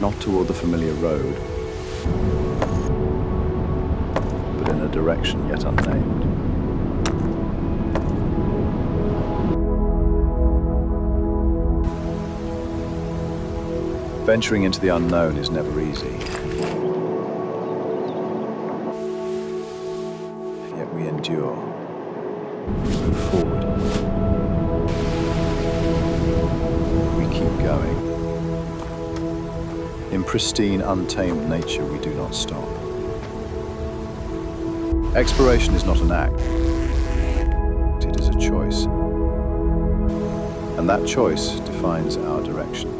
not toward the familiar road, but in a direction yet unnamed. Venturing into the unknown is never easy. Yet we endure. We move forward. We keep going. In pristine, untamed nature, we do not stop. Exploration is not an act. It is a choice. And that choice defines our direction.